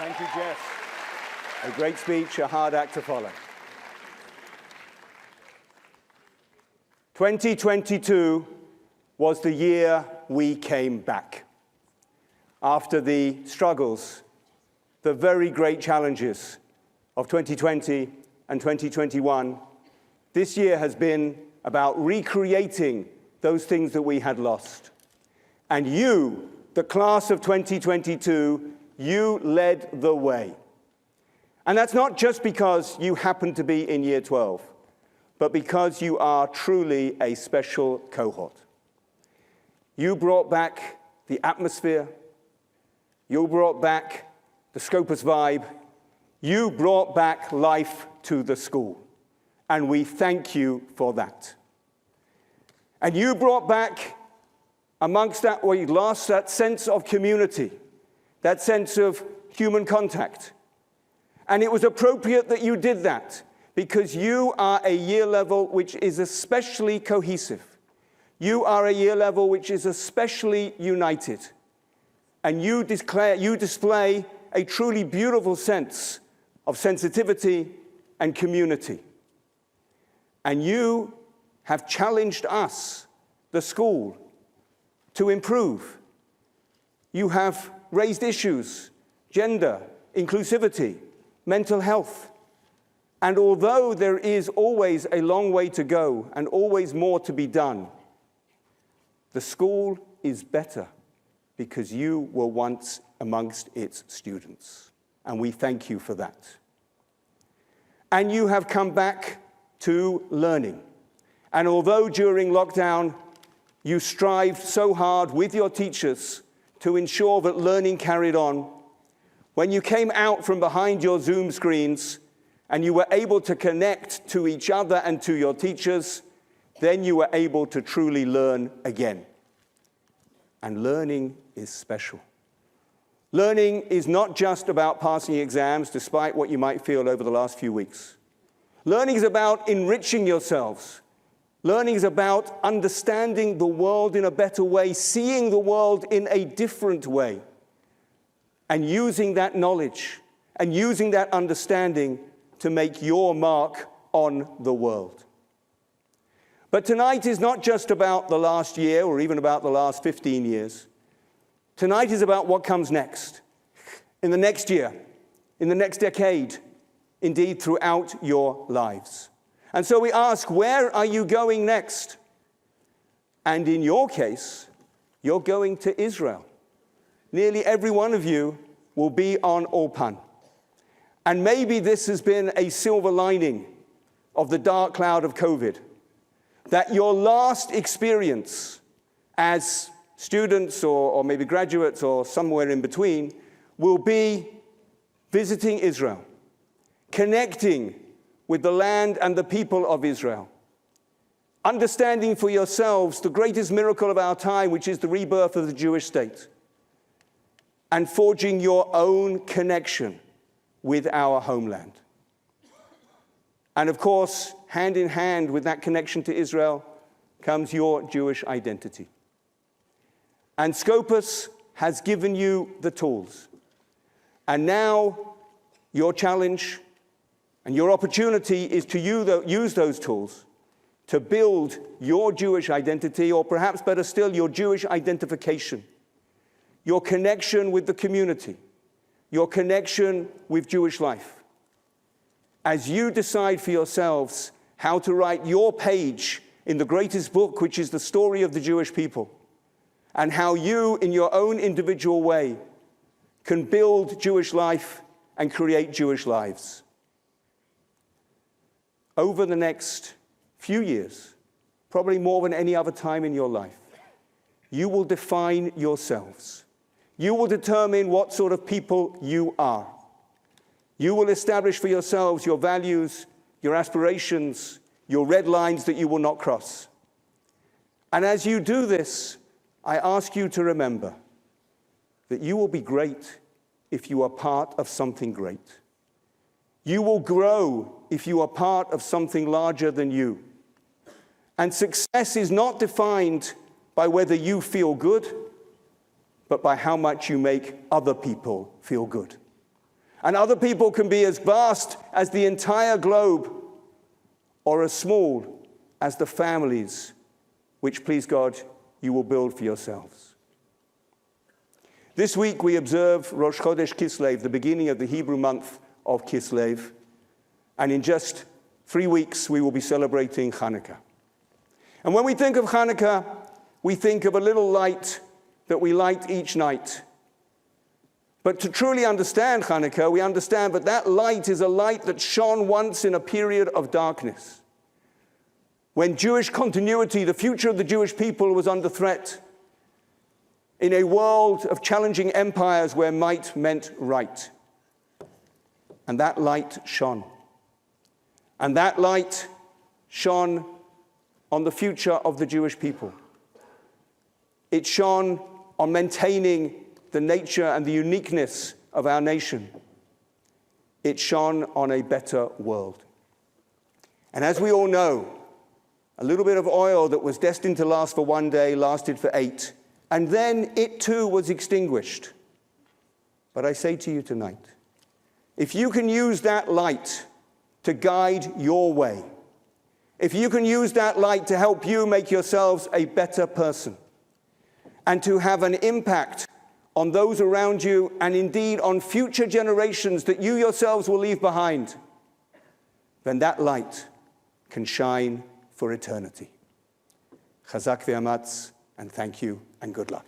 Thank you, Jeff. A great speech, a hard act to follow. 2022 was the year we came back. After the struggles, the very great challenges of 2020 and 2021, this year has been about recreating those things that we had lost. And you, the class of 2022, you led the way. And that's not just because you happen to be in year 12, but because you are truly a special cohort. You brought back the atmosphere. You brought back the Scopus vibe. You brought back life to the school. And we thank you for that. And you brought back, amongst that, what you lost, that sense of community, that sense of human contact. And it was appropriate that you did that, because you are a year level which is especially cohesive. You are a year level which is especially united. And you display a truly beautiful sense of sensitivity and community. And you have challenged us, the school, to improve. You have raised issues, gender, inclusivity, mental health. And although there is always a long way to go and always more to be done, the school is better because you were once amongst its students. And we thank you for that. And you have come back to learning. And although during lockdown you strived so hard with your teachers to ensure that learning carried on, when you came out from behind your Zoom screens and you were able to connect to each other and to your teachers, then you were able to truly learn again. And learning is special. Learning is not just about passing exams, despite what you might feel over the last few weeks. Learning is about enriching yourselves. Learning is about understanding the world in a better way, seeing the world in a different way, and using that knowledge and using that understanding to make your mark on the world. But tonight is not just about the last year or even about the last 15 years. Tonight is about what comes next, in the next year, in the next decade, indeed throughout your lives. And so we ask, where are you going next? And in your case, you're going to Israel. Nearly every one of you will be on Ulpan. And maybe this has been a silver lining of the dark cloud of COVID, that your last experience as students or maybe graduates or somewhere in between will be visiting Israel, connecting with the land and the people of Israel, understanding for yourselves the greatest miracle of our time, which is the rebirth of the Jewish state, and forging your own connection with our homeland. And of course, hand in hand with that connection to Israel comes your Jewish identity. And Scopus has given you the tools. And now your challenge and your opportunity is to use those tools to build your Jewish identity, or perhaps better still, your Jewish identification, your connection with the community, your connection with Jewish life. As you decide for yourselves how to write your page in the greatest book, which is the story of the Jewish people, and how you, in your own individual way, can build Jewish life and create Jewish lives. Over the next few years, probably more than any other time in your life, you will define yourselves. You will determine what sort of people you are. You will establish for yourselves your values, your aspirations, your red lines that you will not cross. And as you do this, I ask you to remember that you will be great if you are part of something great. You will grow if you are part of something larger than you. And success is not defined by whether you feel good, but by how much you make other people feel good. And other people can be as vast as the entire globe or as small as the families which, please God, you will build for yourselves. This week we observe Rosh Chodesh Kislev, the beginning of the Hebrew month of Kislev. And in just 3 weeks we will be celebrating Hanukkah. And when we think of Hanukkah, we think of a little light that we light each night. But to truly understand Hanukkah, we understand that that light is a light that shone once in a period of darkness, when Jewish continuity, the future of the Jewish people, was under threat, in a world of challenging empires where might meant right. And that light shone. And that light shone on the future of the Jewish people. It shone on maintaining the nature and the uniqueness of our nation. It shone on a better world. And as we all know, a little bit of oil that was destined to last for 1 day lasted for 8, and then it too was extinguished. But I say to you tonight, if you can use that light to guide your way, if you can use that light to help you make yourselves a better person, and to have an impact on those around you, and indeed on future generations that you yourselves will leave behind, then that light can shine for eternity. Chazak ve'amatz, and thank you, and good luck.